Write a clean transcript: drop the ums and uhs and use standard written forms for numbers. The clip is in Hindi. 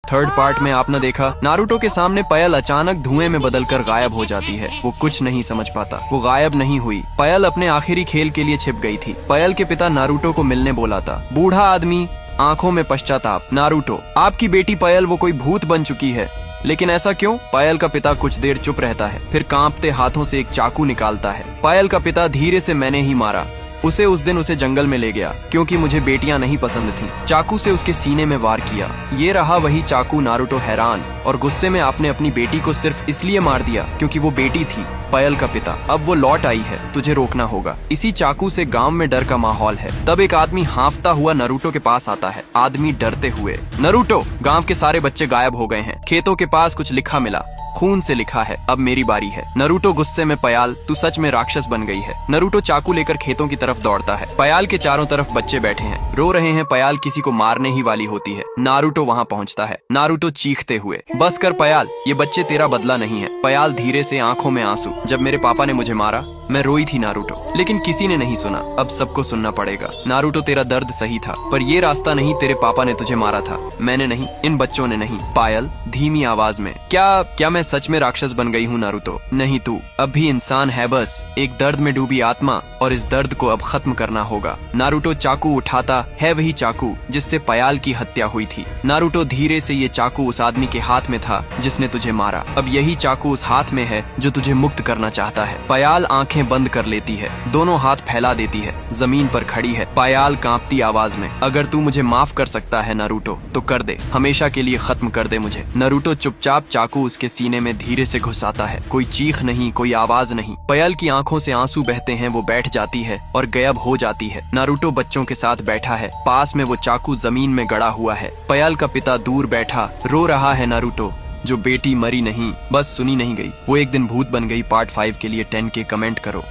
थर्ड पार्ट में आपने देखा नारुतो के सामने पायल अचानक धुएं में बदलकर गायब हो जाती है। वो कुछ नहीं समझ पाता, वो गायब नहीं हुई, पायल अपने आखिरी खेल के लिए छिप गई थी। पायल के पिता नारुतो को मिलने बोला था। बूढ़ा आदमी, आंखों में पश्चाताप। नारुतो, आपकी बेटी पायल वो कोई भूत बन चुकी है। लेकिन ऐसा क्यों? पायल का पिता कुछ देर चुप रहता है, फिर कांपते हाथों से एक चाकू निकालता है। पायल का पिता धीरे से, मैंने ही मारा उस दिन उसे जंगल में ले गया क्योंकि मुझे बेटियां नहीं पसंद थी। चाकू से उसके सीने में वार किया। ये रहा वही चाकू। नारुतो हैरान और गुस्से में, आपने अपनी बेटी को सिर्फ इसलिए मार दिया क्योंकि वो बेटी थी। पायल का पिता, अब वो लौट आई है, तुझे रोकना होगा। इसी चाकू से गांव में डर का माहौल है। तब एक आदमी हाँफता हुआ नारुतो के पास आता है। आदमी डरते हुए, नारुतो, गांव के सारे बच्चे गायब हो गए हैं। खेतों के पास कुछ लिखा मिला, खून से लिखा है, अब मेरी बारी है। नारुतो गुस्से में, पायल तू सच में राक्षस बन गई है। नारुतो चाकू लेकर खेतों की तरफ दौड़ता है। पायल के चारों तरफ बच्चे बैठे हैं, रो रहे हैं। पायल किसी को मारने ही वाली होती है। नारुतो वहाँ पहुँचता है। नारुतो चीखते हुए, बस कर पायल, ये बच्चे तेरा बदला नहीं है। पायल धीरे से, आंखों में आंसू, जब मेरे पापा ने मुझे मारा मैं रोई थी नारुतो, लेकिन किसी ने नहीं सुना। अब सबको सुनना पड़ेगा। नारुतो, तेरा दर्द सही था, पर ये रास्ता नहीं। तेरे पापा ने तुझे मारा था, मैंने नहीं, इन बच्चों ने नहीं। पायल धीमी आवाज में, क्या मैं सच में राक्षस बन गई हूँ नारुतो? नहीं, तू अब भी इंसान है, बस एक दर्द में डूबी आत्मा, और इस दर्द को अब खत्म करना होगा। नारुतो चाकू उठाता है, वही चाकू जिससे पायल की हत्या हुई थी। नारुतो धीरे से, ये चाकू उस आदमी के हाथ में था जिसने तुझे मारा। अब यही चाकू उस हाथ में है जो तुझे मुक्त करना चाहता है। पायल आंखें बंद कर लेती है, दोनों हाथ फैला देती है, जमीन पर खड़ी है। पायल कांपती आवाज में, अगर तू मुझे माफ कर सकता है नारुतो तो कर दे, हमेशा के लिए खत्म कर दे मुझे। नारुतो चुपचाप चाकू उसके सीने में धीरे से घुसाता है। कोई चीख नहीं, कोई आवाज नहीं। पायल की आंखों से आंसू बहते हैं, वो बैठ जाती है और गायब हो जाती है। नारुतो बच्चों के साथ बैठा है, पास में वो चाकू जमीन में गड़ा हुआ है। पायल का पिता दूर बैठा रो रहा है। नारुतो, जो बेटी मरी नहीं, बस सुनी नहीं गई, वो एक दिन भूत बन गई। पार्ट 5 के लिए 10K कमेंट करो।